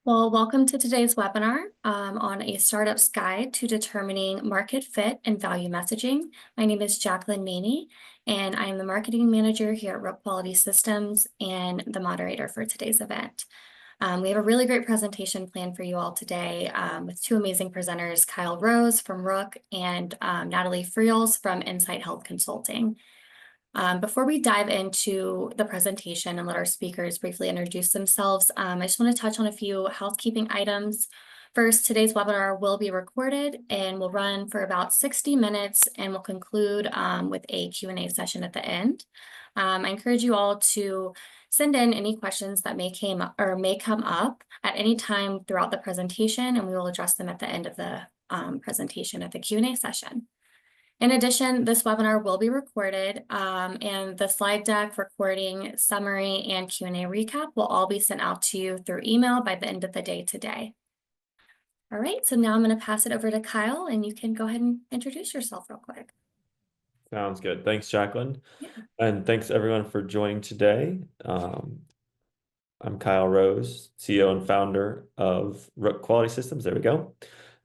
Well, welcome to today's webinar on a startup's guide to determining market fit and value messaging. My name is Jaclyn Maney, and I'm the marketing manager here at Rook Quality Systems and the moderator for today's event. We have a really great presentation planned for you all today with two amazing presenters, Kyle Rose from Rook and Natalie Freels from InsightHealth Consulting. Before we dive into the presentation and let our speakers briefly introduce themselves, I just want to touch on a few housekeeping items. First, today's webinar will be recorded and will run for about 60 minutes and will conclude with a Q&A session at the end. I encourage you all to send in any questions that may come up at any time throughout the presentation, and we will address them at the end of the presentation at the Q&A session. In addition, this webinar will be recorded and the slide deck, recording, summary, and Q&A recap will all be sent out to you through email by the end of the day today. All right, so now I'm going to pass it over to Kyle and you can go ahead and introduce yourself real quick. Sounds good. Thanks, Jaclyn. Yeah. And thanks everyone for joining today. I'm Kyle Rose, CEO and founder of Rook Quality Systems. There we go.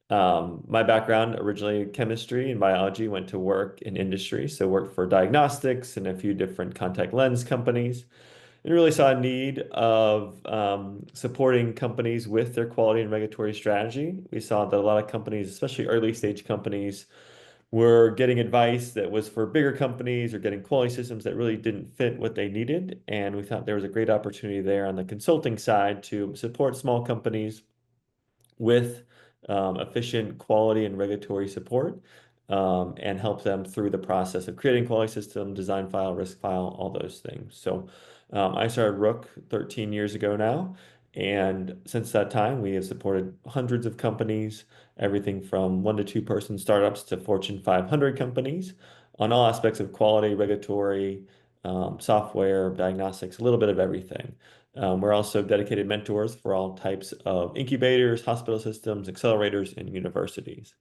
My background, originally chemistry and biology, went to work in industry. So worked for diagnostics and a few different contact lens companies, and really saw a need of supporting companies with their quality and regulatory strategy. We saw that a lot of companies, especially early stage companies, were getting advice that was for bigger companies or getting quality systems that really didn't fit what they needed. And we thought there was a great opportunity there on the consulting side to support small companies with efficient quality and regulatory support and help them through the process of creating quality system, design file, risk file, all those things. So I started Rook 13 years ago now. And since that time, we have supported hundreds of companies, everything from 1 to 2 person startups to Fortune 500 companies on all aspects of quality, regulatory, software, diagnostics, a little bit of everything. We're also dedicated mentors for all types of incubators, hospital systems, accelerators, and universities.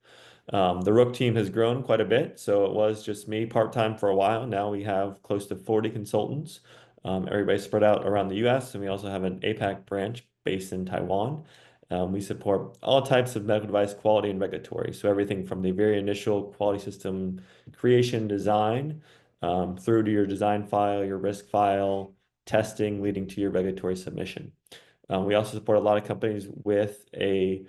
The Rook team has grown quite a bit. So it was just me part-time for a while. Now we have close to 40 consultants. Everybody's spread out around the US, and we also have an APAC branch based in Taiwan. We support all types of medical device quality and regulatory. So everything from the very initial quality system creation design through to your design file, your risk file, testing leading to your regulatory submission. We also support a lot of companies with a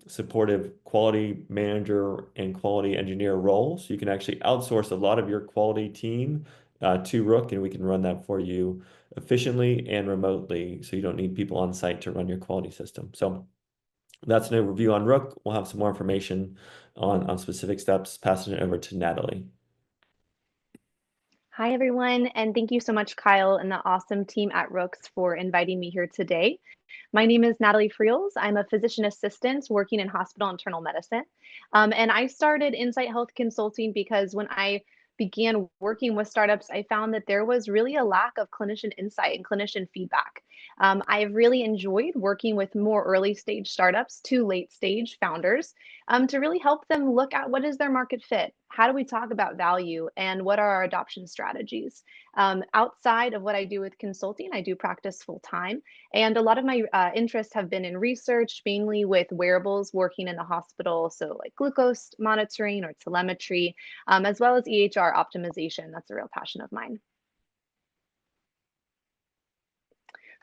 supportive quality manager and quality engineer role. So you can actually outsource a lot of your quality team to Rook, and we can run that for you efficiently and remotely. So you don't need people on site to run your quality system. So that's an overview on Rook. We'll have some more information on specific steps, passing it over to Natalie. Hi, everyone, and thank you so much, Kyle, and the awesome team at Rooks for inviting me here today. My name is Natalie Freels. I'm a physician assistant working in hospital internal medicine. And I started InsightHealth Consulting because when I began working with startups, I found that there was really a lack of clinician insight and clinician feedback. I've really enjoyed working with more early stage startups to late stage founders to really help them look at what is their market fit, how do we talk about value, and what are our adoption strategies. Outside of what I do with consulting, I do practice full time, and a lot of my interests have been in research, mainly with wearables working in the hospital, so like glucose monitoring or telemetry, as well as EHR optimization. That's a real passion of mine.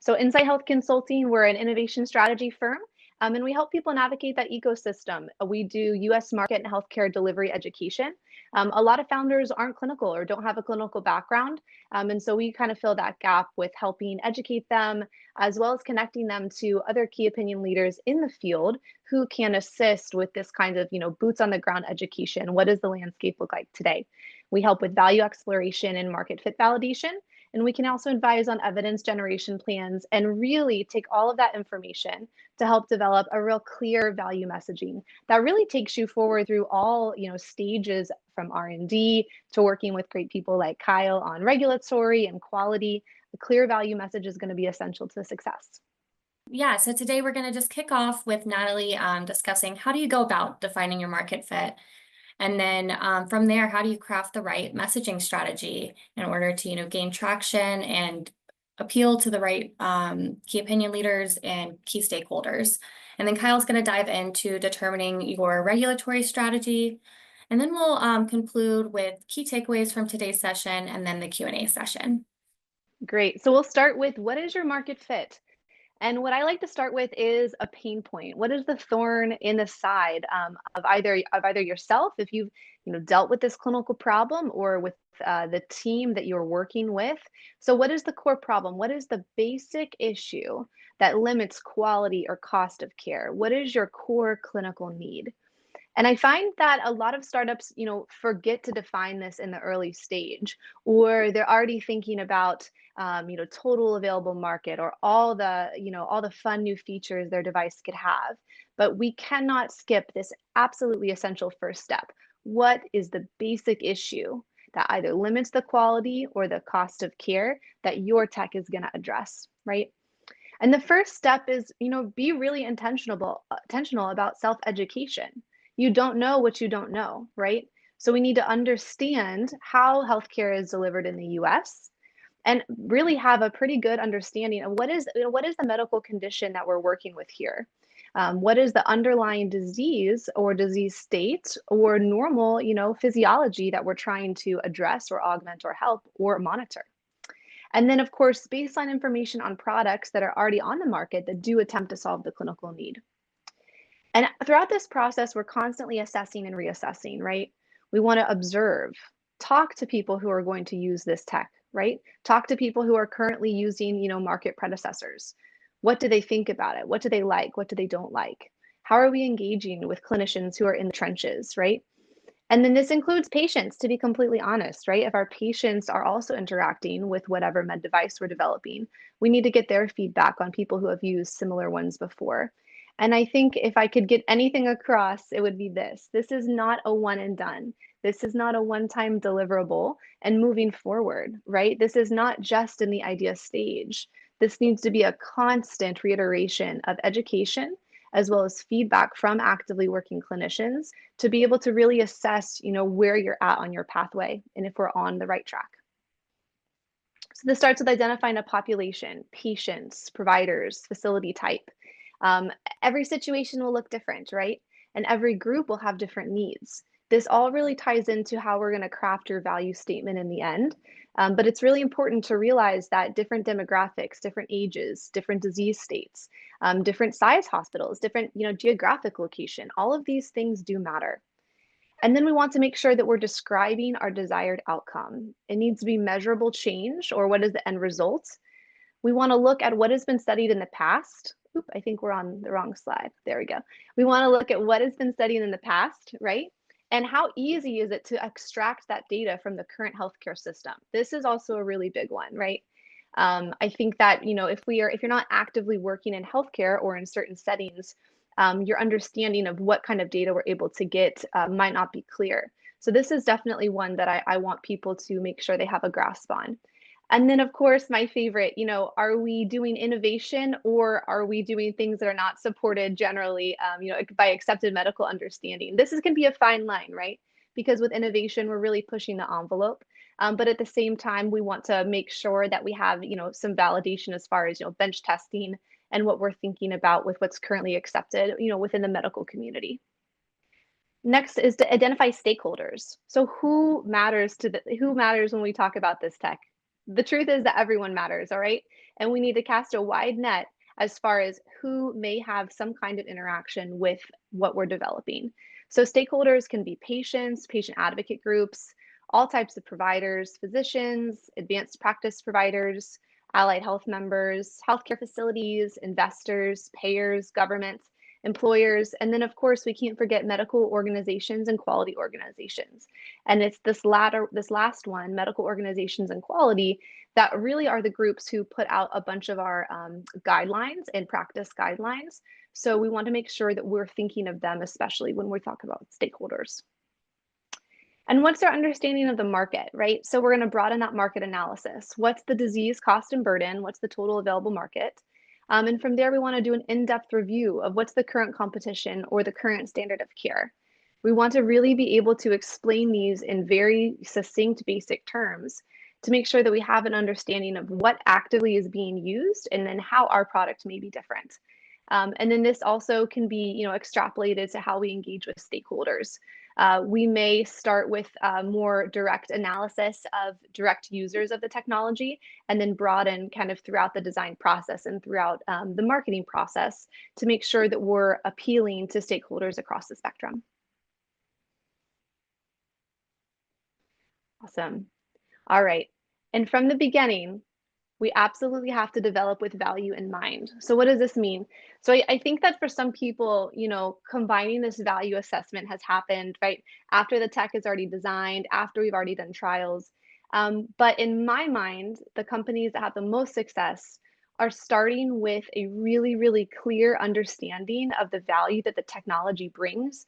So InsightHealth Consulting, we're an innovation strategy firm, and we help people navigate that ecosystem. We do US market and healthcare delivery education. A lot of founders aren't clinical or don't have a clinical background, and so we kind of fill that gap with helping educate them, as well as connecting them to other key opinion leaders in the field who can assist with this kind of, boots on the ground education. What does the landscape look like today? We help with value exploration and market fit validation. And we can also advise on evidence generation plans and really take all of that information to help develop a real clear value messaging that really takes you forward through all stages from R&D to working with great people like Kyle on regulatory and quality. The clear value message is going to be essential to success. Yeah, so today we're going to just kick off with Natalie discussing how do you go about defining your market fit? And then from there, how do you craft the right messaging strategy in order to, gain traction and appeal to the right key opinion leaders and key stakeholders. And then Kyle's going to dive into determining your regulatory strategy. And then we'll conclude with key takeaways from today's session and then the Q&A session. Great. So we'll start with, what is your market fit? And what I like to start with is a pain point. What is the thorn in the side of either yourself, if you've dealt with this clinical problem, or with the team that you're working with? So what is the core problem? What is the basic issue that limits quality or cost of care? What is your core clinical need? And I find that a lot of startups, forget to define this in the early stage, or they're already thinking about, total available market, or all the fun new features their device could have. But we cannot skip this absolutely essential first step. What is the basic issue that either limits the quality or the cost of care that your tech is going to address, right? And the first step is, be really intentional about self-education. You don't know what you don't know, right? So we need to understand how healthcare is delivered in the US, and really have a pretty good understanding of what is the medical condition that we're working with here. What is the underlying disease or disease state or normal, physiology that we're trying to address or augment or help or monitor? And then, of course, baseline information on products that are already on the market that do attempt to solve the clinical need. And throughout this process, we're constantly assessing and reassessing, right? We want to observe, talk to people who are going to use this tech, right? Talk to people who are currently using, market predecessors. What do they think about it? What do they like? What do they don't like? How are we engaging with clinicians who are in the trenches, right? And then this includes patients, to be completely honest, right? If our patients are also interacting with whatever med device we're developing, we need to get their feedback on people who have used similar ones before. And I think if I could get anything across, it would be this. This is not a one and done. This is not a one-time deliverable and moving forward, right? This is not just in the idea stage. This needs to be a constant reiteration of education, as well as feedback from actively working clinicians, to be able to really assess, where you're at on your pathway and if we're on the right track. So this starts with identifying a population, patients, providers, facility type. Every situation will look different, right? And every group will have different needs. This all really ties into how we're going to craft your value statement in the end. But it's really important to realize that different demographics, different ages, different disease states, different size hospitals, different geographic location, all of these things do matter. And then we want to make sure that we're describing our desired outcome. It needs to be measurable change, or what is the end result. We want to look at what has been studied in the past. Oop, I think we're on the wrong slide. There we go. We want to look at what has been studied in the past, right? And how easy is it to extract that data from the current healthcare system? This is also a really big one, right? I think that, if you're not actively working in healthcare or in certain settings, your understanding of what kind of data we're able to get might not be clear. So this is definitely one that I want people to make sure they have a grasp on. And then, of course, my favorite, are we doing innovation, or are we doing things that are not supported generally, by accepted medical understanding? This can be a fine line, right? Because with innovation, we're really pushing the envelope. But at the same time, we want to make sure that we have, some validation as far as, bench testing and what we're thinking about with what's currently accepted, within the medical community. Next is to identify stakeholders. So who matters when we talk about this tech? The truth is that everyone matters, all right? And we need to cast a wide net as far as who may have some kind of interaction with what we're developing. So stakeholders can be patients, patient advocate groups, all types of providers, physicians, advanced practice providers, allied health members, healthcare facilities, investors, payers, governments, employers, and then of course we can't forget medical organizations and quality organizations. And it's this last one, medical organizations and quality, that really are the groups who put out a bunch of our guidelines and practice guidelines. So we want to make sure that we're thinking of them, especially when we talk about stakeholders. And what's our understanding of the market, right? So we're going to broaden that market analysis. What's the disease cost and burden? What's the total available market? And from there, we want to do an in-depth review of what's the current competition or the current standard of care. We want to really be able to explain these in very succinct, basic terms, to make sure that we have an understanding of what actively is being used and then how our product may be different. And then this also can be, extrapolated to how we engage with stakeholders. We may start with more direct analysis of direct users of the technology and then broaden kind of throughout the design process and throughout the marketing process to make sure that we're appealing to stakeholders across the spectrum. Awesome. All right. And from the beginning, we absolutely have to develop with value in mind. So what does this mean? So I think that for some people, combining this value assessment has happened right after the tech is already designed, after we've already done trials. But in my mind, the companies that have the most success are starting with a really, really clear understanding of the value that the technology brings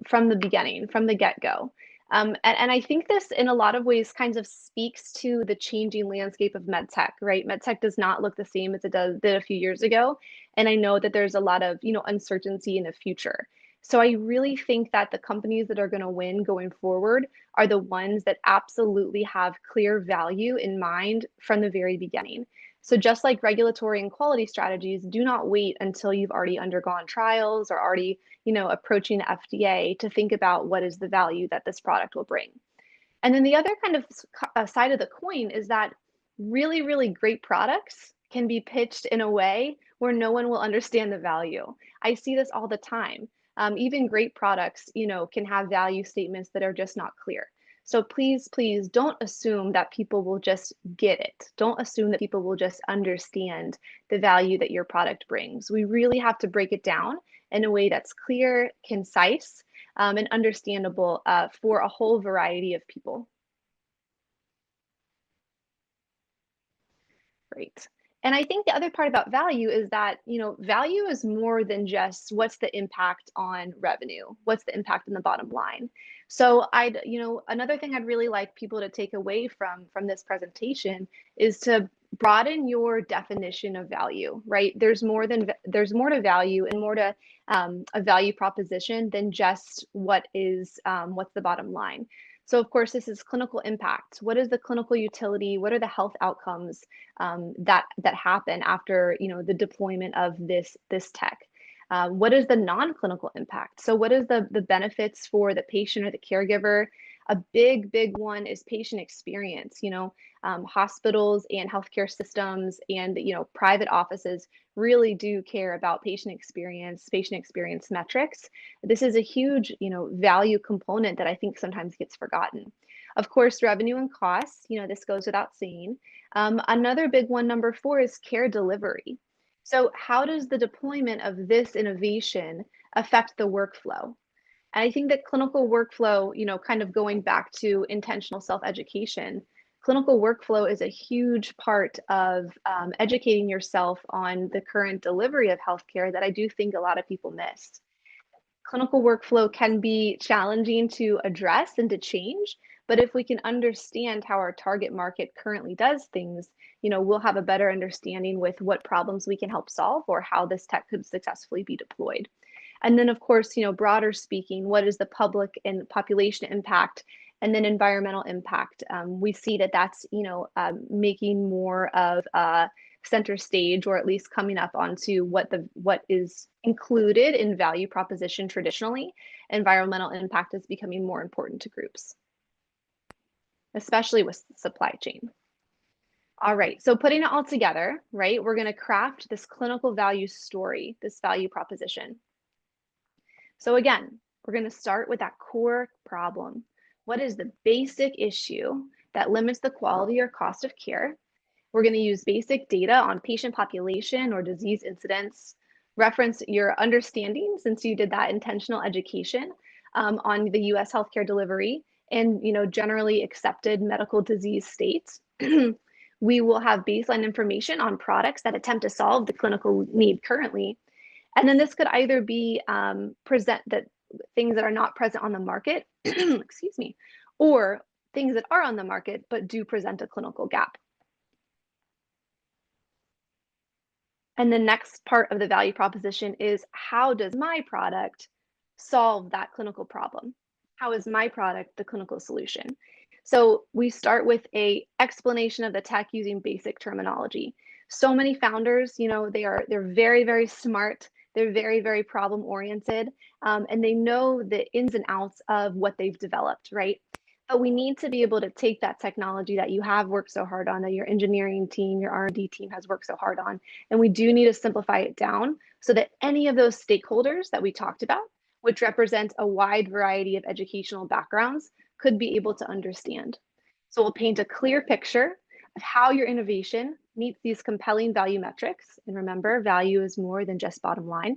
from the beginning, from the get-go. And I think this in a lot of ways kind of speaks to the changing landscape of medtech, right? Medtech does not look the same as it did a few years ago. And I know that there's a lot of, uncertainty in the future. So I really think that the companies that are going to win going forward are the ones that absolutely have clear value in mind from the very beginning. So just like regulatory and quality strategies, do not wait until you've already undergone trials or already approaching the FDA to think about what is the value that this product will bring. And then the other kind of side of the coin is that really, really great products can be pitched in a way where no one will understand the value. I see this all the time. Even great products, can have value statements that are just not clear. So please, please don't assume that people will just get it. Don't assume that people will just understand the value that your product brings. We really have to break it down in a way that's clear, concise, and understandable for a whole variety of people. Great. And I think the other part about value is that, value is more than just what's the impact on revenue, what's the impact on the bottom line. So another thing I'd really like people to take away from this presentation is to broaden your definition of value, right? There's more to value and more to a value proposition than just what's the bottom line. So of course, this is clinical impact. What is the clinical utility? What are the health outcomes that happen after the deployment of this tech? What is the non-clinical impact? So what is the benefits for the patient or the caregiver? A big one is patient experience. Hospitals and healthcare systems and private offices really do care about patient experience metrics. This is a huge value component that I think sometimes gets forgotten. Of course, revenue and costs, this goes without saying. Another big one, number 4, is care delivery. So how does the deployment of this innovation affect the workflow? And I think that clinical workflow, kind of going back to intentional self-education, clinical workflow is a huge part of educating yourself on the current delivery of healthcare that I do think a lot of people miss. Clinical workflow can be challenging to address and to change, but if we can understand how our target market currently does things, we'll have a better understanding with what problems we can help solve or how this tech could successfully be deployed. And then, of course, broader speaking, what is the public and population impact, and then environmental impact? We see that that's making more of a center stage, or at least coming up onto what is included in value proposition traditionally. Environmental impact is becoming more important to groups, especially with supply chain. All right, so putting it all together, right, we're going to craft this clinical value story, this value proposition. So again, we're going to start with that core problem. What is the basic issue that limits the quality or cost of care? We're going to use basic data on patient population or disease incidence, reference your understanding, since you did that intentional education on the US healthcare delivery and generally accepted medical disease states. We will have baseline information on products that attempt to solve the clinical need currently. And then this could either be things that are not present on the market, excuse me, or things that are on the market but do present a clinical gap. And the next part of the value proposition is, how does my product solve that clinical problem? How is my product the clinical solution? So we start with a explanation of the tech using basic terminology. So many founders, they're very, very smart. They're very, very problem oriented, and they know the ins and outs of what they've developed, right? But we need to be able to take that technology that you have worked so hard on, that your engineering team, your R&D team has worked so hard on, and we do need to simplify it down so that any of those stakeholders that we talked about, which represent a wide variety of educational backgrounds, could be able to understand. So we'll paint a clear picture of how your innovation meets these compelling value metrics. And remember, value is more than just bottom line.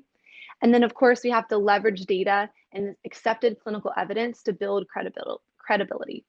And then, of course, we have to leverage data and accepted clinical evidence to build credibility.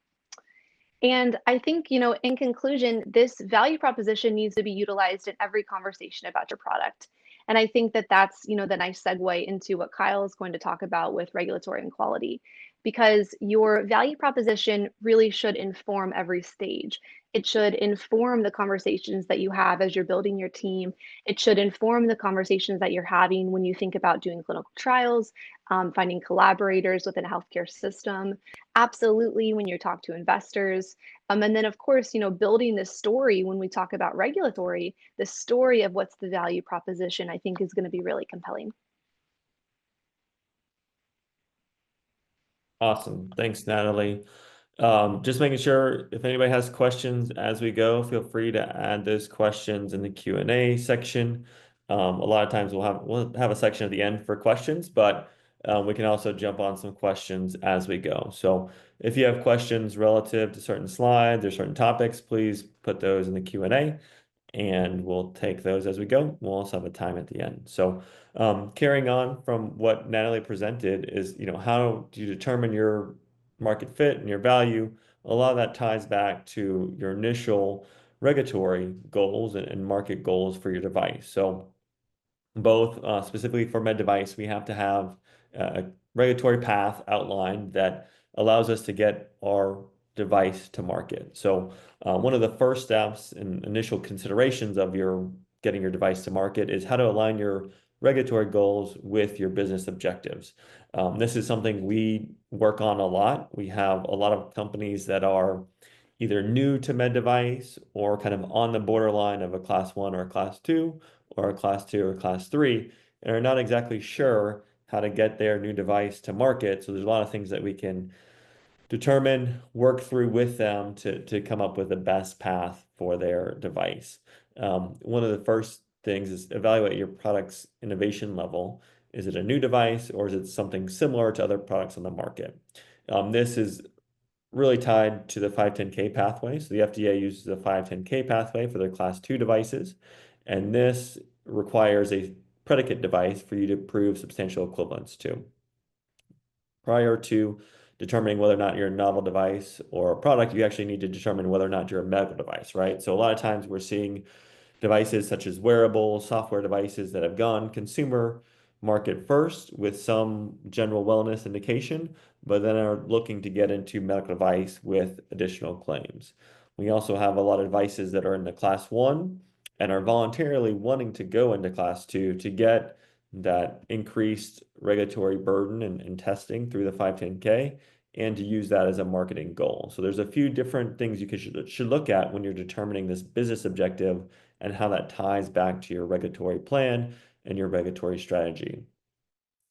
And I think, in conclusion, this value proposition needs to be utilized in every conversation about your product. And I think that that's, the nice segue into what Kyle is going to talk about with regulatory and quality, because your value proposition really should inform every stage. It should inform the conversations that you have as you're building your team. It should inform the conversations that you're having when you think about doing clinical trials, finding collaborators within a healthcare system. Absolutely, when you talk to investors, and then, of course, building this story when we talk about regulatory, the story of what's the value proposition, I think is going to be really compelling. Awesome. Thanks, Natalie. Just making sure if anybody has questions as we go, feel free to add those questions in the Q&A section. A lot of times we'll have a section at the end for questions, but we can also jump on some questions as we go. So if you have questions relative to certain slides or certain topics, please put those in the Q&A and we'll take those as we go. We'll also have a time at the end. So carrying on from what Natalie presented is, how do you determine your market fit and your value? A lot of that ties back to your initial regulatory goals and market goals for your device. So both specifically for med device, we have to have a regulatory path outlined that allows us to get our device to market. So one of the first steps and initial considerations of your getting your device to market is how to align your regulatory goals with your business objectives. This is something we work on a lot. We have a lot of companies that are either new to med device or kind of on the borderline of a class 1 or a class 2 or a class 2 or class 3 and are not exactly sure how to get their new device to market. So there's a lot of things that we can determine, work through with them to come up with the best path for their device. One of the first things is evaluate your product's innovation level. Is it a new device or is it something similar to other products on the market? This is really tied to the 510(k) pathway. So the FDA uses the 510(k) pathway for their class 2 devices, and this requires a predicate device for you to prove substantial equivalence to. Prior to determining whether or not you're a novel device or a product, you actually need to determine whether or not you're a medical device, right? So a lot of times we're seeing devices such as wearable software devices that have gone consumer market first with some general wellness indication, but then are looking to get into medical device with additional claims. We also have a lot of devices that are in the class 1 and are voluntarily wanting to go into class 2 to get that increased regulatory burden and testing through the 510(k) and to use that as a marketing goal. So there's a few different things you should look at when you're determining this business objective and how that ties back to your regulatory plan and your regulatory strategy.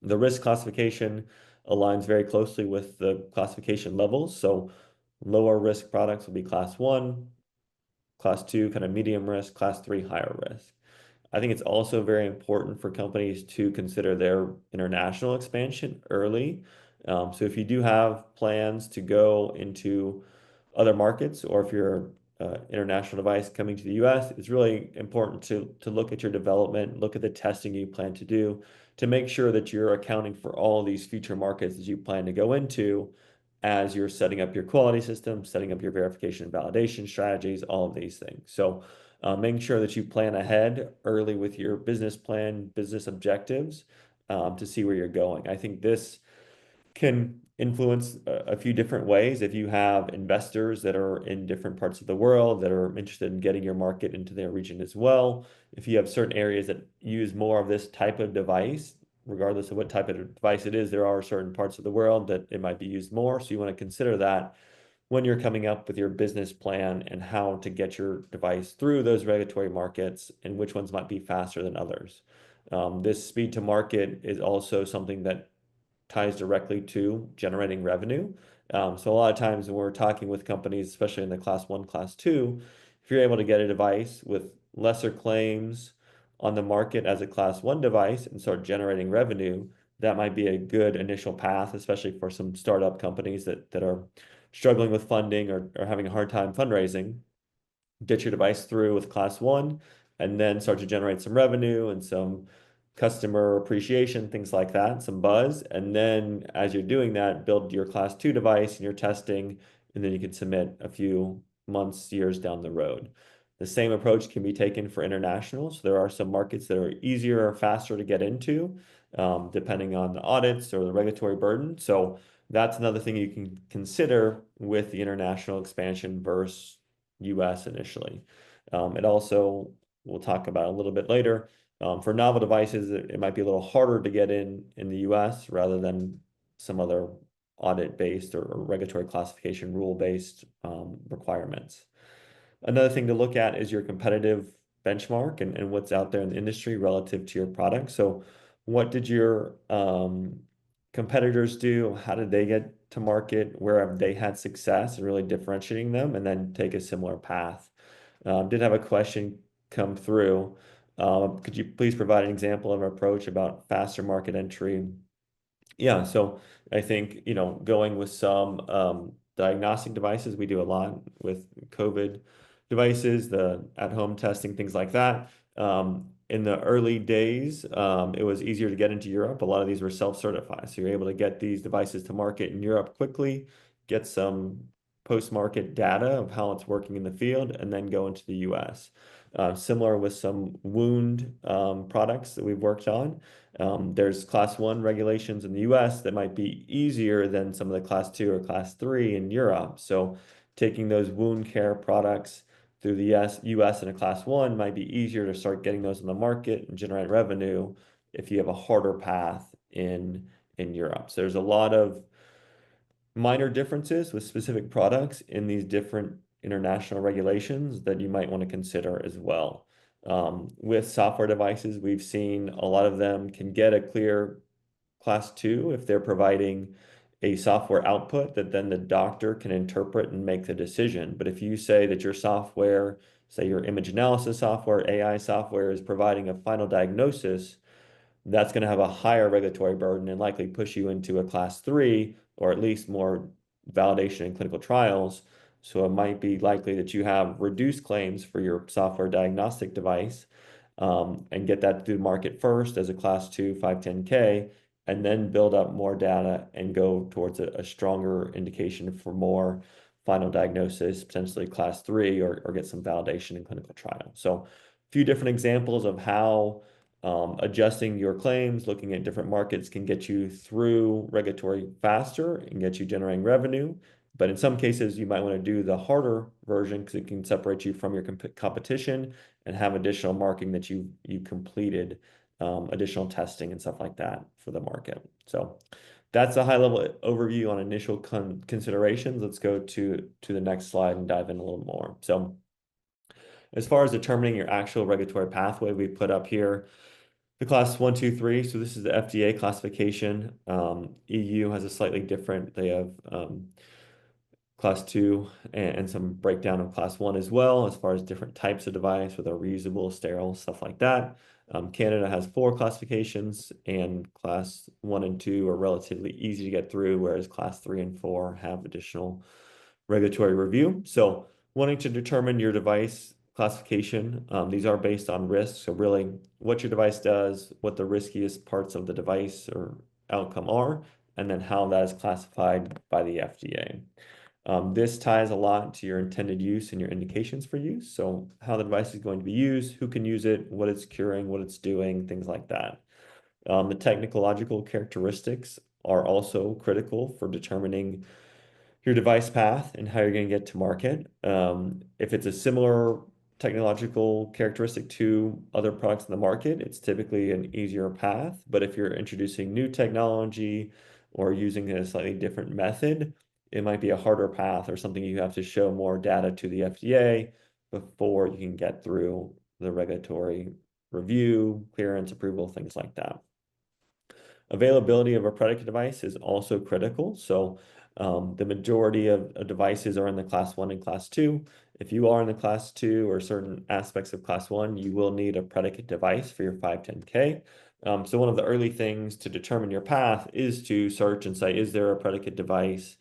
The risk classification aligns very closely with the classification levels. So lower risk products will be class 1, class 2, kind of medium risk, class 3, higher risk. I think it's also very important for companies to consider their international expansion early. So if you do have plans to go into other markets, or if you're international device coming to the US, it's really important to look at your development, look at the testing you plan to do to make sure that you're accounting for all these future markets that you plan to go into as you're setting up your quality system, setting up your verification and validation strategies, all of these things. So making sure that you plan ahead early with your business plan, business objectives to see where you're going. I think this can influence a few different ways. If you have investors that are in different parts of the world that are interested in getting your market into their region as well, if you have certain areas that use more of this type of device, regardless of what type of device it is, there are certain parts of the world that it might be used more. So you want to consider that when you're coming up with your business plan and how to get your device through those regulatory markets and which ones might be faster than others. This speed to market is also something that ties directly to generating revenue. So a lot of times when we're talking with companies, especially in the class one, class two, if you're able to get a device with lesser claims on the market as a class one device and start generating revenue, that might be a good initial path, especially for some startup companies that are struggling with funding or having a hard time fundraising. Get your device through with class one and then start to generate some revenue and some customer appreciation, things like that, some buzz. And then as you're doing that, build your class two device and you're testing, and then you can submit a few months, years down the road. The same approach can be taken for international. So there are some markets that are easier or faster to get into, depending on the audits or the regulatory burden. So that's another thing you can consider with the international expansion versus US initially. It also, we'll talk about a little bit later, for novel devices, it might be a little harder to get in the US rather than some other audit-based or regulatory classification rule-based requirements. Another thing to look at is your competitive benchmark and what's out there in the industry relative to your product. So what did your competitors do? How did they get to market? Where have they had success and really differentiating them, and then take a similar path? Did have a question come through. Could you please provide an example of an approach about faster market entry? Yeah, so I think, going with some diagnostic devices, we do a lot with COVID devices, the at-home testing, things like that. In the early days, it was easier to get into Europe. A lot of these were self-certified. So you're able to get these devices to market in Europe quickly, get some post-market data of how it's working in the field, and then go into the US. Similar with some wound products that we've worked on. There's class one regulations in the US that might be easier than some of the class two or class three in Europe. So taking those wound care products through the US in a class one might be easier to start getting those in the market and generate revenue if you have a harder path in Europe. So there's a lot of minor differences with specific products in these different international regulations that you might want to consider as well. With software devices, we've seen a lot of them can get a clear class two if they're providing a software output that then the doctor can interpret and make the decision. But if you say that your software, say your image analysis software, AI software, is providing a final diagnosis, that's going to have a higher regulatory burden and likely push you into a class three or at least more validation in clinical trials. So it might be likely that you have reduced claims for your software diagnostic device, and get that through the market first as a class two 510(k), and then build up more data and go towards a stronger indication for more final diagnosis, potentially class three, or get some validation in clinical trial. So a few different examples of how adjusting your claims, looking at different markets can get you through regulatory faster and get you generating revenue. But in some cases, you might want to do the harder version because it can separate you from your competition and have additional marking that you completed, additional testing and stuff like that for the market. So that's a high level overview on initial considerations. Let's go to the next slide and dive in a little more. So as far as determining your actual regulatory pathway, we put up here the class 1, 2, 3. So this is the FDA classification. EU has a slightly different, they have class 2 and some breakdown of class 1 as well, as far as different types of device with a reusable, sterile, stuff like that. Canada has 4 classifications, and class 1 and 2 are relatively easy to get through, whereas class 3 and 4 have additional regulatory review. So wanting to determine your device classification, these are based on risk. So really what your device does, what the riskiest parts of the device or outcome are, and then how that is classified by the FDA. This ties a lot to your intended use and your indications for use. So how the device is going to be used, who can use it, what it's curing, what it's doing, things like that. The technological characteristics are also critical for determining your device path and how you're going to get to market. If it's a similar technological characteristic to other products in the market, it's typically an easier path. But if you're introducing new technology or using a slightly different method, it might be a harder path or something you have to show more data to the FDA before you can get through the regulatory review, clearance, approval, things like that. Availability of a predicate device is also critical. So the majority of devices are in the class 1 and class 2. If you are in the class 2 or certain aspects of class 1, you will need a predicate device for your 510K. So one of the early things to determine your path is to search and say, is there a predicate device?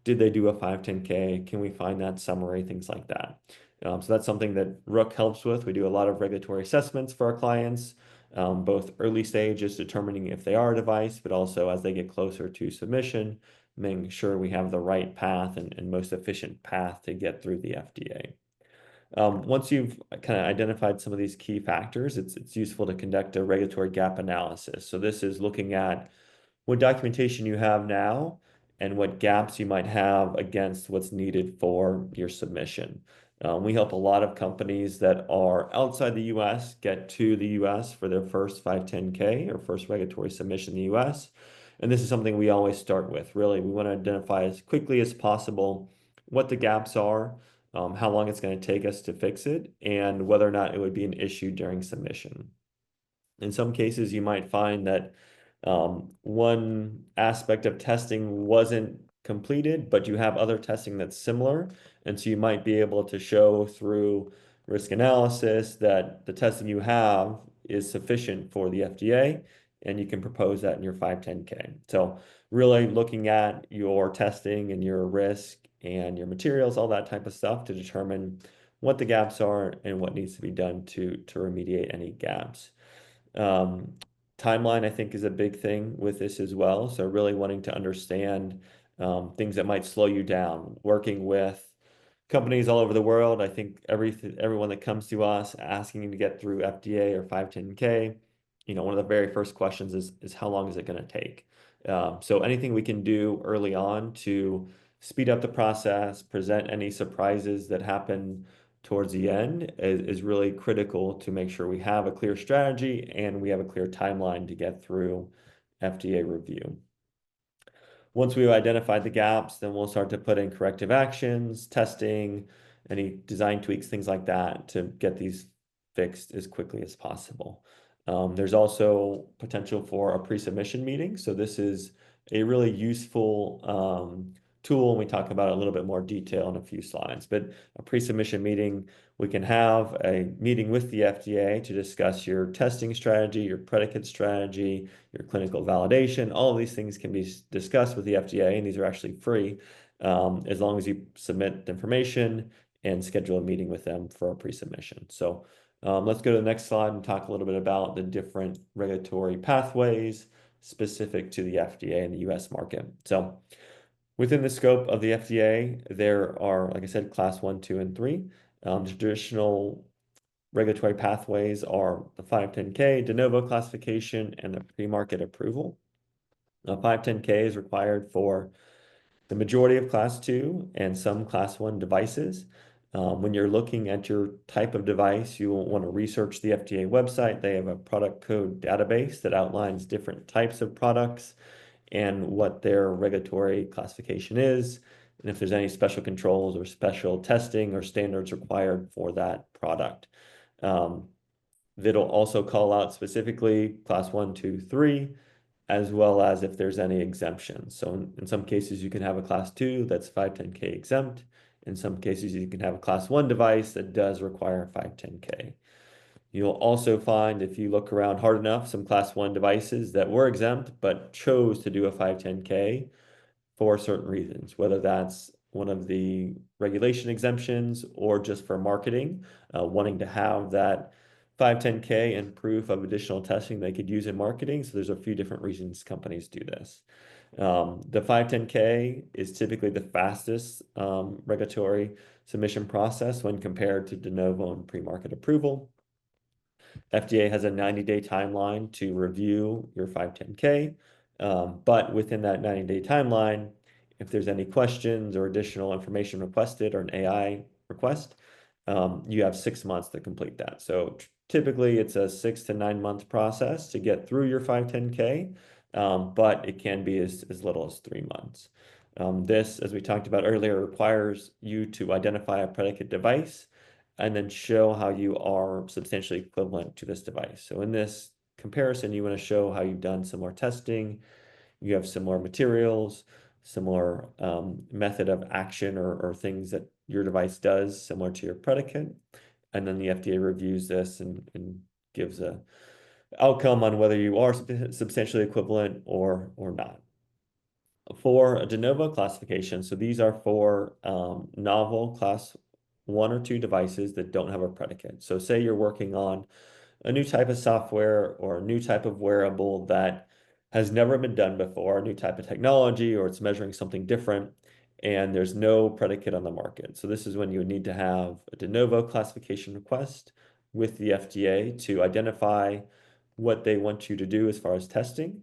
Did they do a 510K? Can we find that summary? Things like that. So that's something that Rook helps with. We do a lot of regulatory assessments for our clients, both early stages determining if they are a device, but also as they get closer to submission, making sure we have the right path and most efficient path to get through the FDA. Once you've kind of identified some of these key factors, it's useful to conduct a regulatory gap analysis. So this is looking at what documentation you have now and what gaps you might have against what's needed for your submission. We help a lot of companies that are outside the US get to the US for their first 510K or first regulatory submission in the US. And this is something we always start with. Really, we want to identify as quickly as possible what the gaps are, how long it's going to take us to fix it, and whether or not it would be an issue during submission. In some cases, you might find that one aspect of testing wasn't completed, but you have other testing that's similar. And so you might be able to show through risk analysis that the testing you have is sufficient for the FDA, and you can propose that in your 510K. So really looking at your testing and your risk and your materials, all that type of stuff to determine what the gaps are and what needs to be done to remediate any gaps. Timeline, I think, is a big thing with this as well. So really wanting to understand things that might slow you down. Working with companies all over the world, I think everyone that comes to us asking to get through FDA or 510K, one of the very first questions is how long is it going to take? So anything we can do early on to speed up the process, present any surprises that happen towards the end is really critical to make sure we have a clear strategy and we have a clear timeline to get through FDA review. Once we've identified the gaps, then we'll start to put in corrective actions, testing, any design tweaks, things like that to get these fixed as quickly as possible. There's also potential for a pre-submission meeting. So this is a really useful tool, and we talk about it a little bit more detail in a few slides. But a pre-submission meeting, we can have a meeting with the FDA to discuss your testing strategy, your predicate strategy, your clinical validation. All of these things can be discussed with the FDA, and these are actually free as long as you submit the information and schedule a meeting with them for a pre-submission. So let's go to the next slide and talk a little bit about the different regulatory pathways specific to the FDA and the US market. So within the scope of the FDA, there are, like I said, class 1, 2, and 3. Traditional regulatory pathways are the 510K, de novo classification, and the pre-market approval. 510K is required for the majority of class 2 and some class 1 devices. When you're looking at your type of device, you will want to research the FDA website. They have a product code database that outlines different types of products and what their regulatory classification is, and if there's any special controls or special testing or standards required for that product. That'll also call out specifically class 1, 2, 3, as well as if there's any exemptions. So in some cases, you can have a class 2 that's 510K exempt. In some cases, you can have a class 1 device that does require 510K. You'll also find, if you look around hard enough, some class 1 devices that were exempt but chose to do a 510K for certain reasons, whether that's one of the regulation exemptions or just for marketing, wanting to have that 510K and proof of additional testing they could use in marketing. So there's a few different reasons companies do this. The 510K is typically the fastest regulatory submission process when compared to de novo and pre-market approval. FDA has a 90-day timeline to review your 510K, but within that 90-day timeline, if there's any questions or additional information requested or an AI request, you have 6 months to complete that. So typically it's a 6 to 9 month process to get through your 510K, but it can be as little as 3 months. This, as we talked about earlier, requires you to identify a predicate device and then show how you are substantially equivalent to this device. So in this comparison, you want to show how you've done similar testing, you have similar materials, similar method of action or things that your device does similar to your predicate. And then the FDA reviews this and gives a outcome on whether you are substantially equivalent or not. For a de novo classification, so these are for novel class 1 or 2 devices that don't have a predicate. So say you're working on a new type of software or a new type of wearable that has never been done before, a new type of technology, or it's measuring something different, and there's no predicate on the market. So this is when you would need to have a de novo classification request with the FDA to identify what they want you to do as far as testing,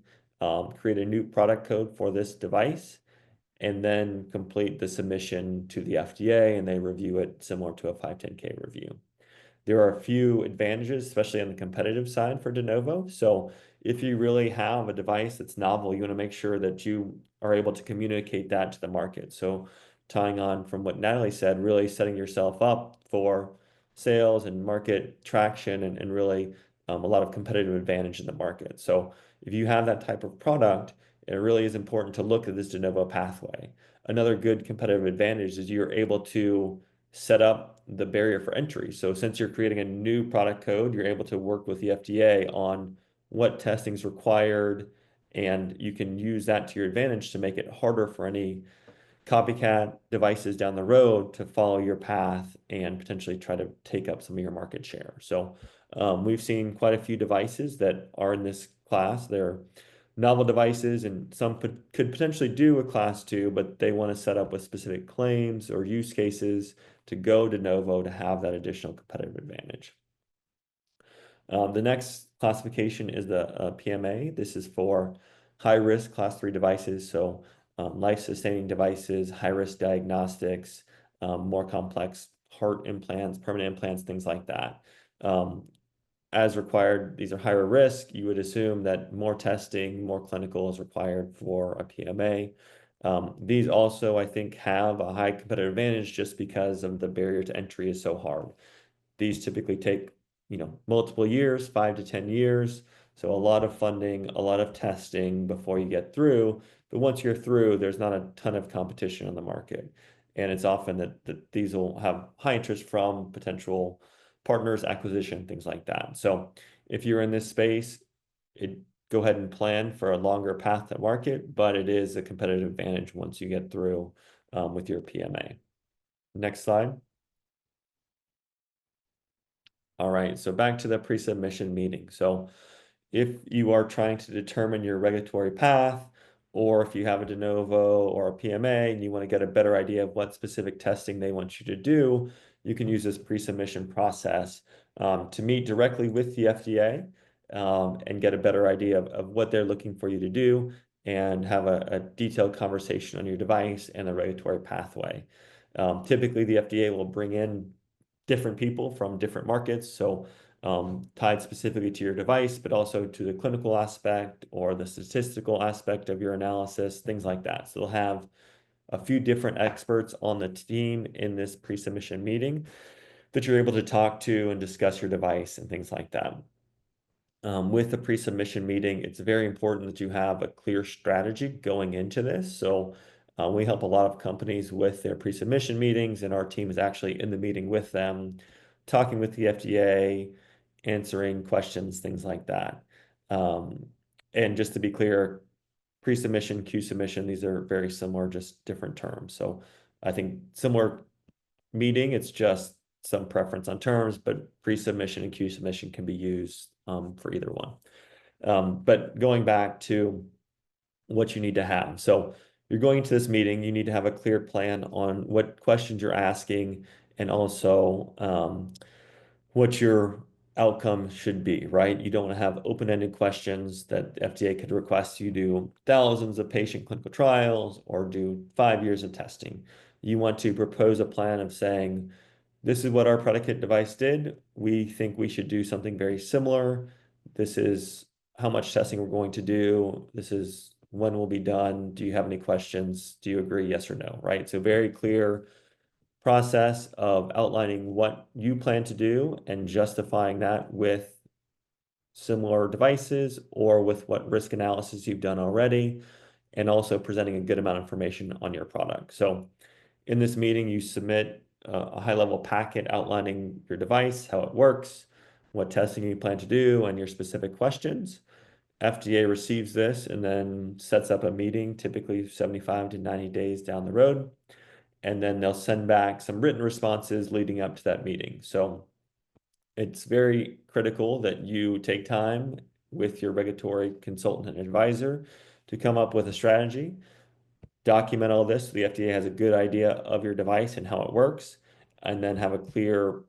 create a new product code for this device, and then complete the submission to the FDA, and they review it similar to a 510(k) review. There are a few advantages, especially on the competitive side for de novo. So if you really have a device that's novel, you want to make sure that you are able to communicate that to the market. So tying on from what Natalie said, really setting yourself up for sales and market traction and really a lot of competitive advantage in the market. So if you have that type of product, it really is important to look at this de novo pathway. Another good competitive advantage is you're able to set up the barrier for entry. So since you're creating a new product code, you're able to work with the FDA on what testing is required, and you can use that to your advantage to make it harder for any copycat devices down the road to follow your path and potentially try to take up some of your market share. So we've seen quite a few devices that are in this class. They're novel devices, and some could potentially do a class 2, but they want to set up with specific claims or use cases to go de novo to have that additional competitive advantage. The next classification is the PMA. This is for high-risk class 3 devices, so life-sustaining devices, high-risk diagnostics, more complex heart implants, permanent implants, things like that. As required, these are higher risk. You would assume that more testing, more clinical is required for a PMA. These also, I think, have a high competitive advantage just because of the barrier to entry is so hard. These typically take, multiple years, 5 to 10 years. So a lot of funding, a lot of testing before you get through. But once you're through, there's not a ton of competition on the market. And it's often that these will have high interest from potential partners, acquisition, things like that. So if you're in this space, go ahead and plan for a longer path to market, but it is a competitive advantage once you get through with your PMA. Next slide. All right, so back to the pre-submission meeting. So if you are trying to determine your regulatory path, or if you have a de novo or a PMA and you want to get a better idea of what specific testing they want you to do, you can use this pre-submission process to meet directly with the FDA and get a better idea of what they're looking for you to do and have a detailed conversation on your device and the regulatory pathway. Typically, the FDA will bring in different people from different markets, so tied specifically to your device, but also to the clinical aspect or the statistical aspect of your analysis, things like that. So they'll have a few different experts on the team in this pre-submission meeting that you're able to talk to and discuss your device and things like that. With the pre-submission meeting, it's very important that you have a clear strategy going into this. So we help a lot of companies with their pre-submission meetings, and our team is actually in the meeting with them, talking with the FDA, answering questions, things like that. And just to be clear, pre-submission, Q-submission, these are very similar, just different terms. So I think similar meeting, it's just some preference on terms, but pre-submission and Q-submission can be used for either one. But going back to what you need to have. So you're going into this meeting, you need to have a clear plan on what questions you're asking and also what your outcome should be, right? You don't want to have open-ended questions that FDA could request you do thousands of patient clinical trials or do 5 years of testing. You want to propose a plan of saying, this is what our predicate device did. We think we should do something very similar. This is how much testing we're going to do. This is when will be done? Do you have any questions? Do you agree? Yes or no, right? So very clear process of outlining what you plan to do and justifying that with similar devices or with what risk analysis you've done already, and also presenting a good amount of information on your product. So in this meeting, you submit a high-level packet outlining your device, how it works, what testing you plan to do, and your specific questions. FDA receives this and then sets up a meeting, typically 75 to 90 days down the road. And then they'll send back some written responses leading up to that meeting. So it's very critical that you take time with your regulatory consultant and advisor to come up with a strategy, document all this so the FDA has a good idea of your device and how it works, and then have a clear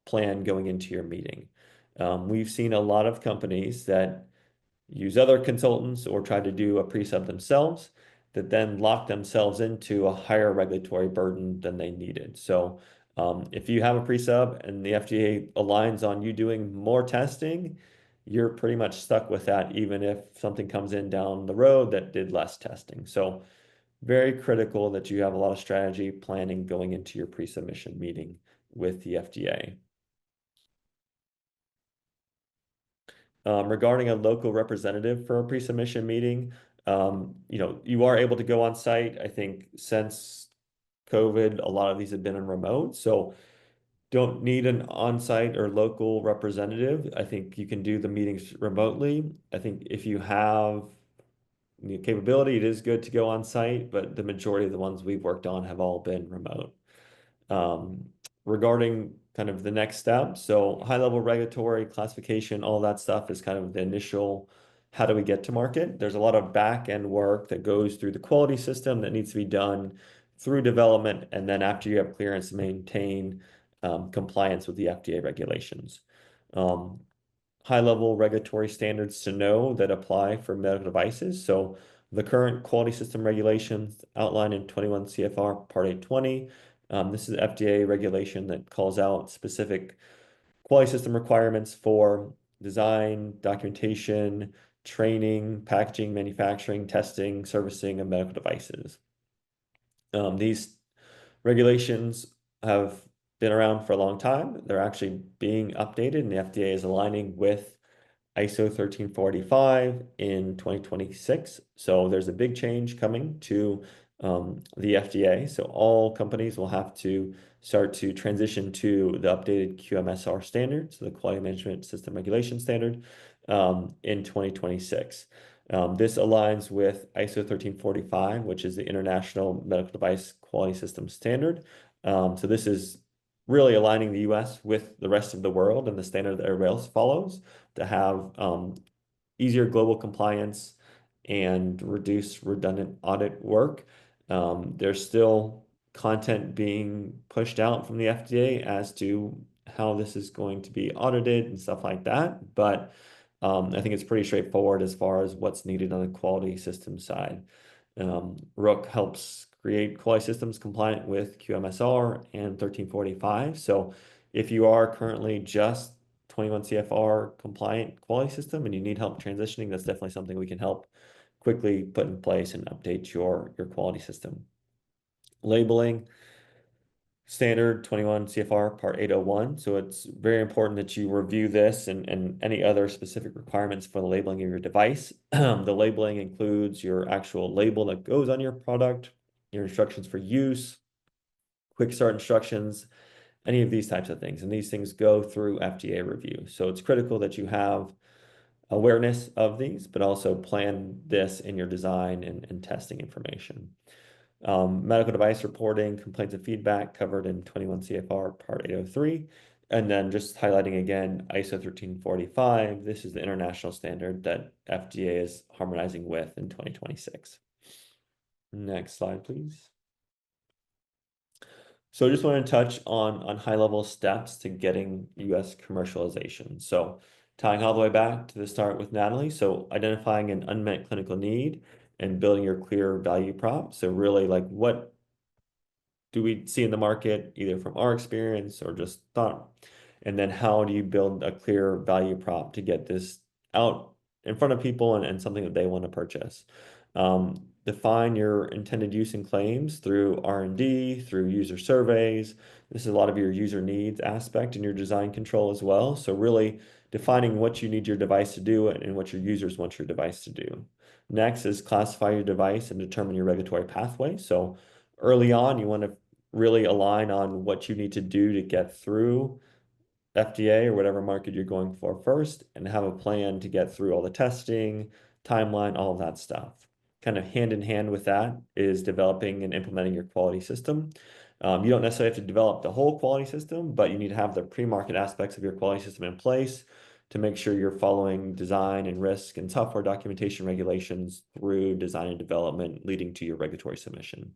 plan going into your meeting. We've seen a lot of companies that use other consultants or try to do a pre-sub themselves that then lock themselves into a higher regulatory burden than they needed. So if you have a pre-sub and the FDA aligns on you doing more testing, you're pretty much stuck with that, even if something comes in down the road that did less testing. So very critical that you have a lot of strategy planning going into your pre-submission meeting with the FDA. Regarding a local representative for a pre-submission meeting, you are able to go on site. I think since COVID, a lot of these have been in remote, so don't need an on-site or local representative. I think you can do the meetings remotely. I think if you have the capability, it is good to go on site, but the majority of the ones we've worked on have all been remote. Regarding kind of the next step, so high-level regulatory classification, all that stuff is kind of the initial, how do we get to market? There's a lot of back-end work that goes through the quality system that needs to be done through development, and then after you have clearance, maintain compliance with the FDA regulations. High-level regulatory standards to know that apply for medical devices. So the current quality system regulations outlined in 21 CFR Part 820. This is FDA regulation that calls out specific quality system requirements for design, documentation, training, packaging, manufacturing, testing, servicing of medical devices. These regulations have been around for a long time. They're actually being updated, and the FDA is aligning with ISO 1345 in 2026. So there's a big change coming to the FDA. So all companies will have to start to transition to the updated QMSR standard, so the Quality Management System Regulation Standard, in 2026. This aligns with ISO 1345, which is the International Medical Device Quality System Standard. So this is really aligning the US with the rest of the world and the standard that everybody else follows to have easier global compliance and reduce redundant audit work. There's still content being pushed out from the FDA as to how this is going to be audited and stuff like that. But I think it's pretty straightforward as far as what's needed on the quality system side. Rook helps create quality systems compliant with QMSR and 1345. So if you are currently just 21 CFR compliant quality system and you need help transitioning, that's definitely something we can help quickly put in place and update your quality system. Labeling, standard 21 CFR Part 801. So it's very important that you review this and any other specific requirements for the labeling of your device. The labeling includes your actual label that goes on your product, your instructions for use, quick start instructions, any of these types of things. And these things go through FDA review. So it's critical that you have awareness of these, but also plan this in your design and testing information. Medical device reporting, complaints and feedback covered in 21 CFR Part 803. And then just highlighting again, ISO 1345. This is the international standard that FDA is harmonizing with in 2026. Next slide, please. So I just want to touch on high-level steps to getting US commercialization. So tying all the way back to the start with Natalie. So identifying an unmet clinical need and building your clear value prop. So really like what do we see in the market, either from our experience or just thought? And then how do you build a clear value prop to get this out in front of people and something that they want to purchase? Define your intended use and claims through R&D, through user surveys. This is a lot of your user needs aspect in your design control as well. So really defining what you need your device to do and what your users want your device to do. Next is classify your device and determine your regulatory pathway. So early on, you want to really align on what you need to do to get through FDA or whatever market you're going for first, and have a plan to get through all the testing, timeline, all of that stuff. Kind of hand in hand with that is developing and implementing your quality system. You don't necessarily have to develop the whole quality system, but you need to have the pre-market aspects of your quality system in place to make sure you're following design and risk and software documentation regulations through design and development, leading to your regulatory submission.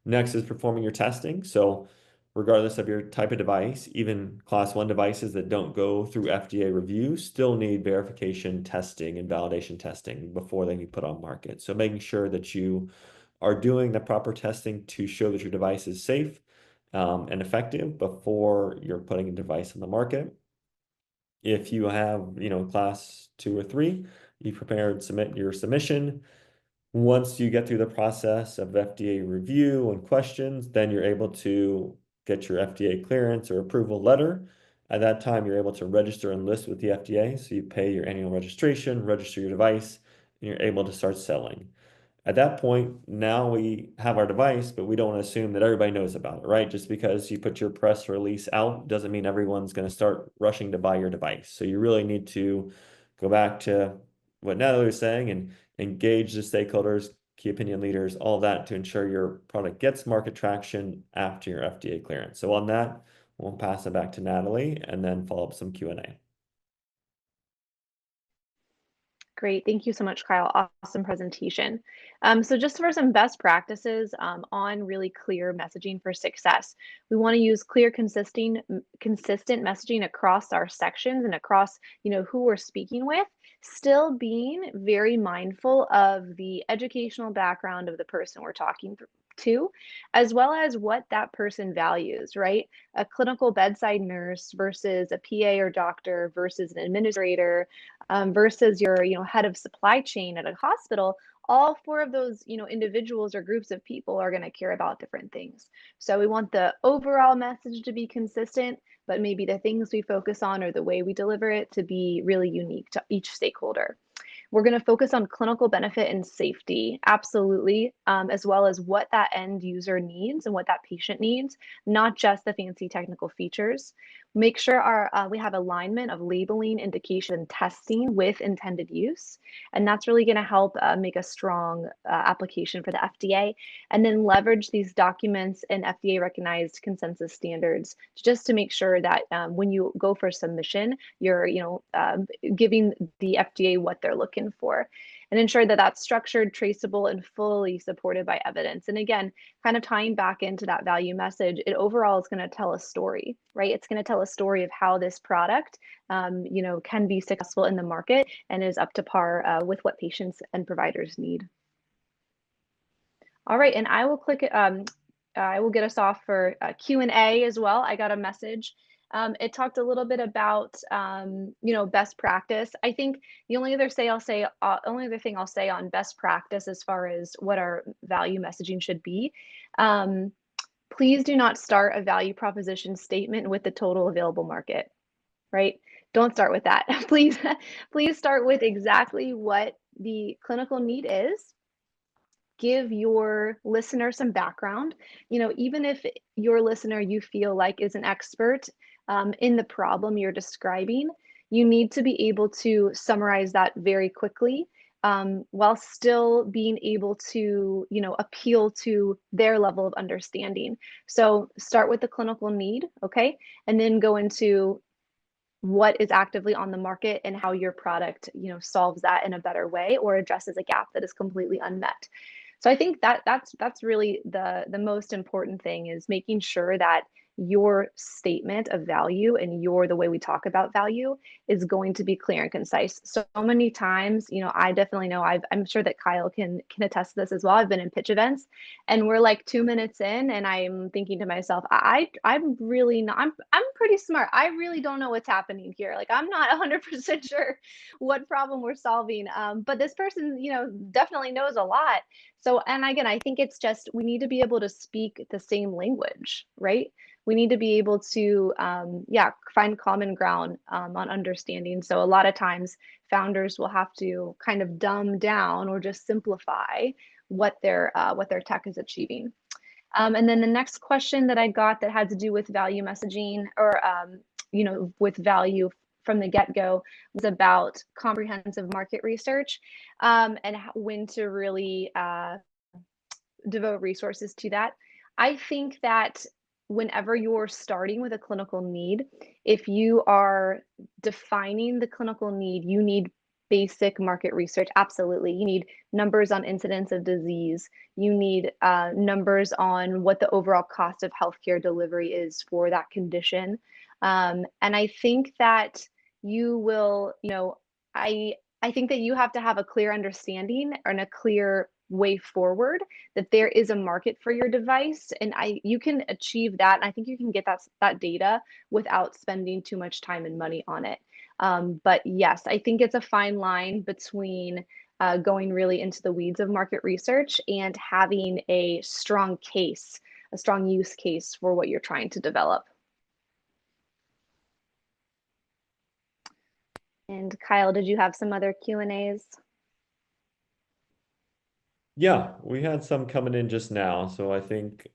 Next is performing your testing. So regardless of your type of device, even class 1 devices that don't go through FDA review still need verification testing and validation testing before they can be put on market. So making sure that you are doing the proper testing to show that your device is safe and effective before you're putting a device on the market. If you have, class 2 or 3, you prepare and submit your submission. Once you get through the process of FDA review and questions, then you're able to get your FDA clearance or approval letter. At that time, you're able to register and list with the FDA. So you pay your annual registration, register your device, and you're able to start selling. At that point, now we have our device, but we don't want to assume that everybody knows about it, right? Just because you put your press release out doesn't mean everyone's going to start rushing to buy your device. So you really need to go back to what Natalie was saying and engage the stakeholders, key opinion leaders, all of that to ensure your product gets market traction after your FDA clearance. So on that, we'll pass it back to Natalie and then follow up some Q&A. Great. Thank you so much, Kyle. Awesome presentation. So just for some best practices on really clear messaging for success, we want to use clear, consistent messaging across our sections and across, who we're speaking with, still being very mindful of the educational background of the person we're talking to, as well as what that person values, right? A clinical bedside nurse versus a PA or doctor versus an administrator versus your head of supply chain at a hospital. All 4 of those individuals or groups of people are going to care about different things. So we want the overall message to be consistent, but maybe the things we focus on or the way we deliver it to be really unique to each stakeholder. We're going to focus on clinical benefit and safety, absolutely, as well as what that end user needs and what that patient needs, not just the fancy technical features. Make sure we have alignment of labeling, indication, and testing with intended use. And that's really going to help make a strong application for the FDA. And then leverage these documents and FDA recognized consensus standards just to make sure that when you go for submission, you're giving the FDA what they're looking for, and ensure that that's structured, traceable, and fully supported by evidence. And again, kind of tying back into that value message, it overall is going to tell a story, right? It's going to tell a story of how this product, can be successful in the market and is up to par with what patients and providers need. All right, and I will I will get us off for Q&A as well. I got a message. It talked a little bit about, best practice. I think the only other thing I'll say on best practice as far as what our value messaging should be, please do not start a value proposition statement with the total available market, right? Don't start with that. Please start with exactly what the clinical need is. Give your listener some background. Even if your listener you feel like is an expert in the problem you're describing, you need to be able to summarize that very quickly while still being able to, appeal to their level of understanding. So start with the clinical need, okay? And then go into what is actively on the market and how your product, solves that in a better way or addresses a gap that is completely unmet. So I think that's really the most important thing, is making sure that your statement of value and the way we talk about value is going to be clear and concise. So many times, I definitely know, I'm sure that Kyle can attest to this as well. I've been in pitch events and we're like 2 minutes in and I'm thinking to myself, I'm really not, I'm pretty smart. I really don't know what's happening here. Like, I'm not 100% sure what problem we're solving. But this person, definitely knows a lot. So, and again, I think it's just, we need to be able to speak the same language, right? We need to be able to, find common ground on understanding. So a lot of times founders will have to kind of dumb down or just simplify what their tech is achieving. And then the next question that I got that had to do with value messaging or, with value from the get-go was about comprehensive market research and when to really devote resources to that. I think that whenever you're starting with a clinical need, if you are defining the clinical need, you need basic market research. Absolutely. You need numbers on incidence of disease. You need numbers on what the overall cost of healthcare delivery is for that condition. And I think that you will, I think that you have to have a clear understanding and a clear way forward that there is a market for your device, and you can achieve that. And I think you can get that data without spending too much time and money on it. But yes, I think it's a fine line between going really into the weeds of market research and having a strong use case for what you're trying to develop. And Kyle, did you have some other Q&As? Yeah, we had some coming in just now, so I think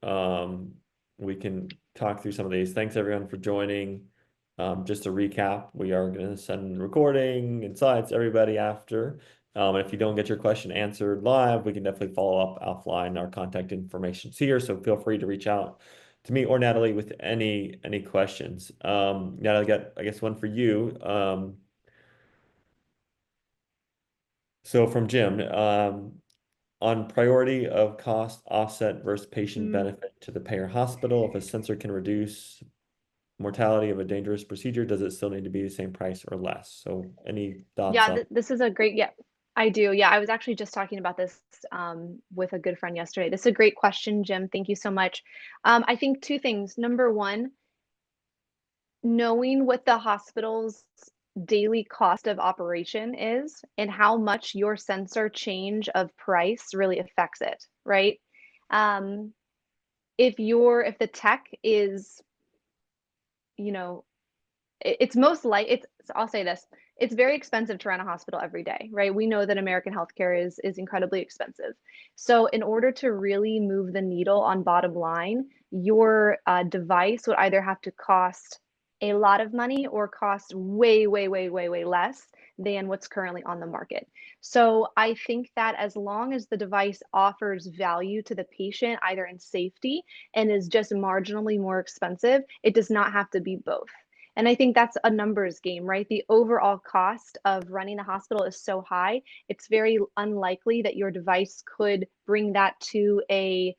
we can talk through some of these. Thanks everyone for joining. Just to recap, we are going to send recording and slides to everybody after. If you don't get your question answered live, we can definitely follow up offline. Our contact information's here, so feel free to reach out to me or Natalie with any questions. Natalie, got I guess one for you. So from Jim, on priority of cost offset versus patient benefit to the payer hospital, if a sensor can reduce mortality of a dangerous procedure, does it still need to be the same price or less? So any thoughts Yeah, on? this is a great, yeah, I do. Yeah, I was actually just talking about this with a good friend yesterday. This is a great question, Jim. Thank you so much. I think two things. Number one, knowing what the hospital's daily cost of operation is and how much your sensor change of price really affects it, right? If the tech is, I'll say this, it's very expensive to run a hospital every day, right? We know that American healthcare is incredibly expensive. So in order to really move the needle on bottom line, your device would either have to cost a lot of money or cost way, way, way, way, way less than what's currently on the market. So I think that as long as the device offers value to the patient, either in safety and is just marginally more expensive, it does not have to be both. And I think that's a numbers game, right? The overall cost of running a hospital is so high, it's very unlikely that your device could bring that to a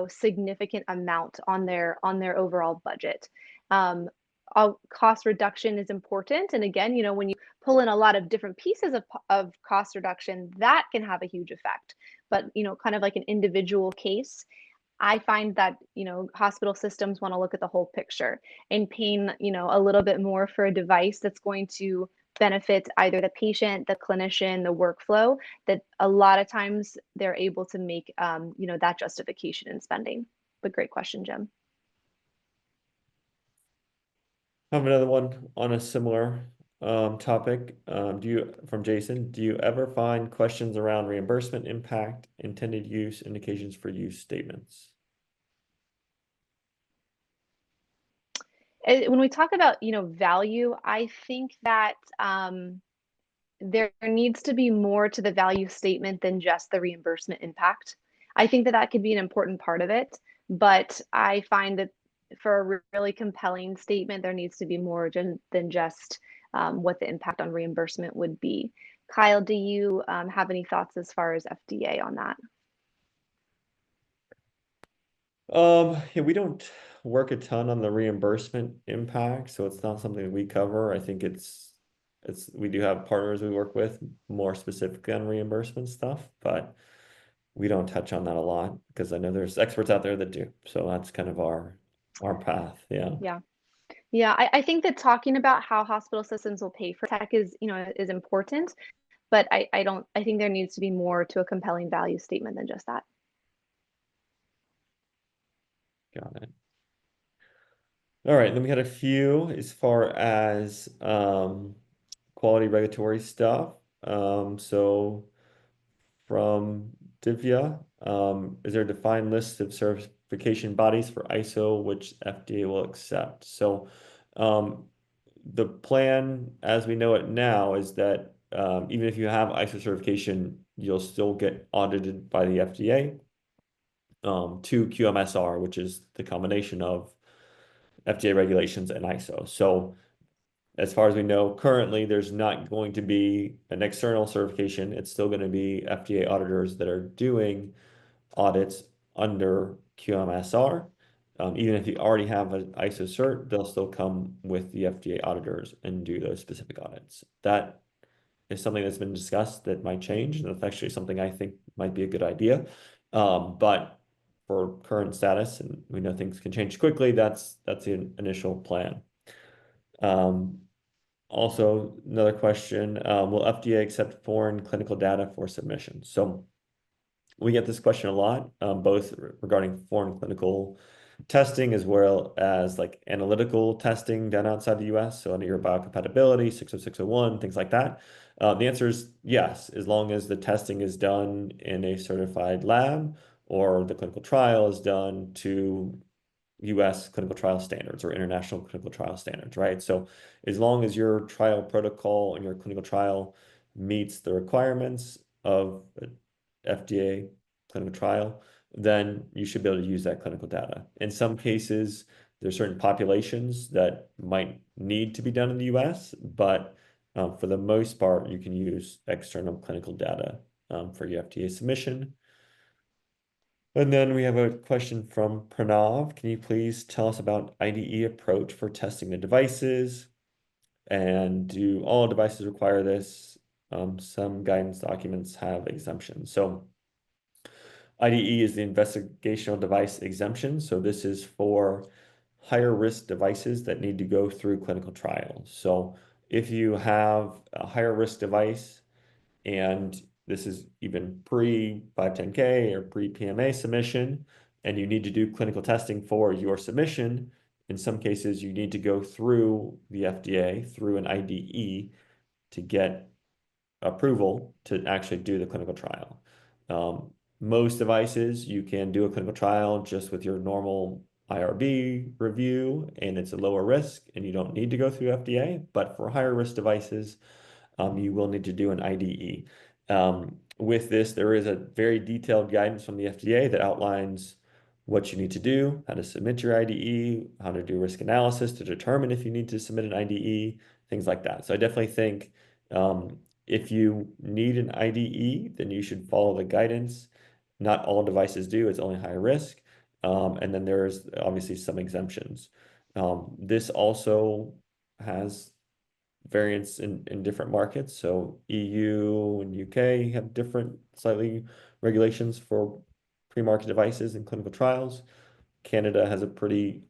significant amount on their overall budget. Cost reduction is important, and again, when you pull in a lot of different pieces of cost reduction, that can have a huge effect. But kind of like an individual case, I find that, hospital systems want to look at the whole picture and paying, a little bit more for a device that's going to benefit either the patient, the clinician, the workflow, that a lot of times they're able to make, that justification in spending. But great question, Jim. I have another one on a similar topic. From Jason, do you ever find questions around reimbursement impact, intended use, indications for use statements? When we talk about, value, I think that there needs to be more to the value statement than just the reimbursement impact. I think that could be an important part of it, but I find that for a really compelling statement, there needs to be more than just what the impact on reimbursement would be. Kyle, do you have any thoughts as far as FDA on that? Yeah, we don't work a ton on the reimbursement impact, so it's not something that we cover. I think we do have partners we work with more specifically on reimbursement stuff, but we don't touch on that a lot because I know there's experts out there that do. So that's kind of our path. Yeah. Yeah. Yeah, I think that talking about how hospital systems will pay for tech is, is important, but I think there needs to be more to a compelling value statement than just that. Got it. All right, then we had a few as far as quality regulatory stuff. So from Divya, is there a defined list of certification bodies for ISO which FDA will accept? So um, the plan as we know it now is that even if you have ISO certification, you'll still get audited by the FDA to QMSR, which is the combination of FDA regulations and ISO. So as far as we know, currently there's not going to be an external certification. It's still going to be FDA auditors that are doing audits under QMSR. Even if you already have an ISO cert, they'll still come with the FDA auditors and do those specific audits. That is something that's been discussed that might change, and that's actually something I think might be a good idea. But for current status, and we know things can change quickly, that's the initial plan. Also, another question, will FDA accept foreign clinical data for submission? So we get this question a lot, both regarding foreign clinical testing as well as like analytical testing done outside the US. So under your biocompatibility, 60601, things like that. The answer is yes, as long as the testing is done in a certified lab or the clinical trial is done to US clinical trial standards or international clinical trial standards, right? So as long as your trial protocol and your clinical trial meets the requirements of FDA clinical trial, then you should be able to use that clinical data. In some cases, there's certain populations that might need to be done in the US, but for the most part, you can use external clinical data for your FDA submission. And then we have a question from Pranav. Can you please tell us about IDE approach for testing the devices? And do all devices require this? Some guidance documents have exemptions. So IDE is the investigational device exemption. So this is for higher risk devices that need to go through clinical trials. So if you have a higher risk device, and this is even pre 510(k) or pre PMA submission, and you need to do clinical testing for your submission. In some cases, you need to go through the FDA through an IDE to get approval to actually do the clinical trial. Most devices, you can do a clinical trial just with your normal IRB review, and it's a lower risk, and you don't need to go through FDA. But for higher risk devices, you will need to do an IDE. With this, there is a very detailed guidance from the FDA that outlines what you need to do, how to submit your IDE, how to do risk analysis to determine if you need to submit an IDE, things like that. So I definitely think if you need an IDE, then you should follow the guidance. Not all devices do, it's only high risk. And then there's obviously some exemptions. This also has variants in different markets. So EU and UK have different slightly regulations for pre-market devices and clinical trials. Canada has a pretty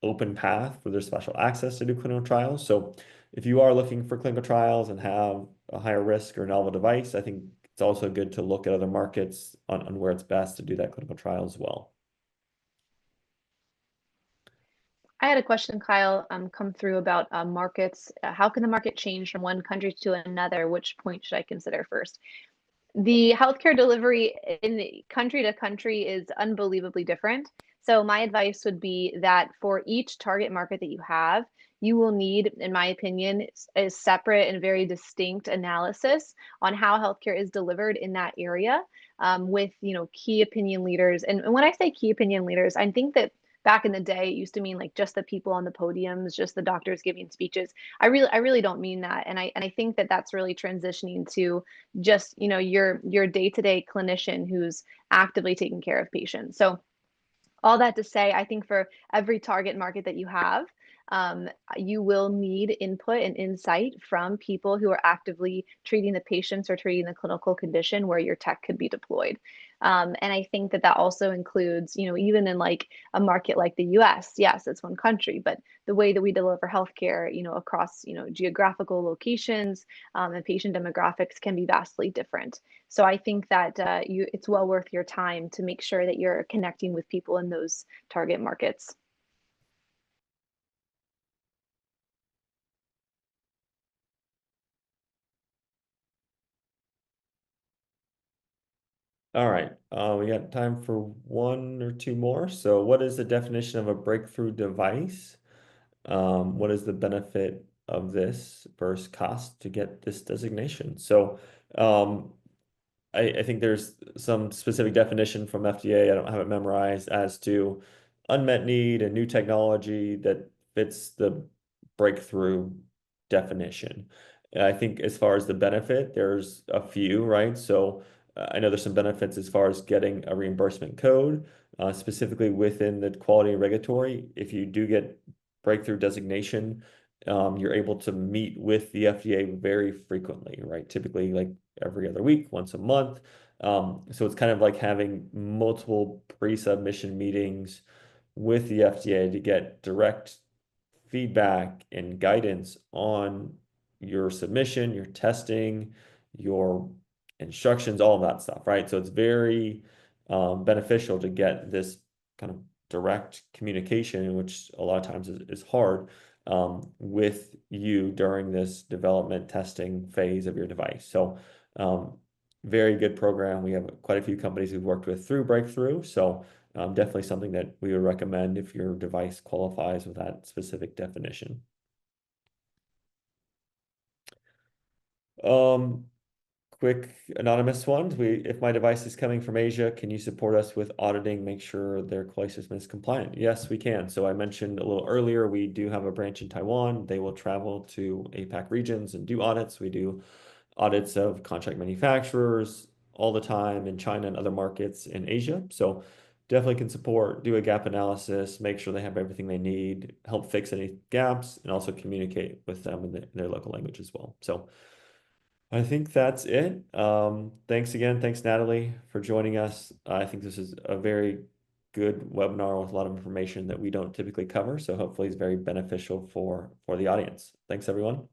open path for their special access to do clinical trials. So if you are looking for clinical trials and have a higher risk or novel device, I think it's also good to look at other markets on where it's best to do that clinical trial as well. I had a question, Kyle, come through about markets. How can the market change from one country to another? Which point should I consider first? The healthcare delivery in country to country is unbelievably different. So my advice would be that for each target market that you have, you will need, in my opinion, a separate and very distinct analysis on how healthcare is delivered in that area, with key opinion leaders. And when I say key opinion leaders, I think that back in the day it used to mean like just the people on the podiums, just the doctors giving speeches. I really don't mean that, and I think that that's really transitioning to just your day-to-day clinician who's actively taking care of patients. So all that to say, I think for every target market that you have, you will need input and insight from people who are actively treating the patients or treating the clinical condition where your tech could be deployed. And I think that that also includes, even in like a market like the US, yes, it's one country, but the way that we deliver healthcare, across, geographical locations, and patient demographics can be vastly different. So I think that it's well worth your time to make sure that you're connecting with people in those target markets. All right, we got time for one or two more. So what is the definition of a breakthrough device? What is the benefit of this versus cost to get this designation? So um, I think there's some specific definition from FDA. I don't have it memorized as to unmet need and new technology that fits the breakthrough definition. And I think as far as the benefit, there's a few, right? So I know there's some benefits as far as getting a reimbursement code, specifically within the quality and regulatory. If you do get breakthrough designation, you're able to meet with the FDA very frequently, right? Typically, like every other week, once a month. So it's kind of like having multiple pre-submission meetings with the FDA to get direct feedback and guidance on your submission, your testing, your instructions, all of that stuff, right? So it's very beneficial to get this kind of direct communication, which a lot of times is hard with you during this development testing phase of your device. So very good program. We have quite a few companies we've worked with through Breakthrough. So definitely something that we would recommend if your device qualifies with that specific definition. Um, Quick anonymous ones. If my device is coming from Asia, can you support us with auditing, make sure their quality system is compliant? Yes, we can. So I mentioned a little earlier, we do have a branch in Taiwan. They will travel to APAC regions and do audits. We do audits of contract manufacturers all the time in China and other markets in Asia. So definitely can support, do a gap analysis, make sure they have everything they need, help fix any gaps, and also communicate with them in their local language as well. So I think that's it. Thanks again. Thanks, Natalie, for joining us. I think this is a very good webinar with a lot of information that we don't typically cover. So hopefully it's very beneficial for the audience. Thanks, everyone.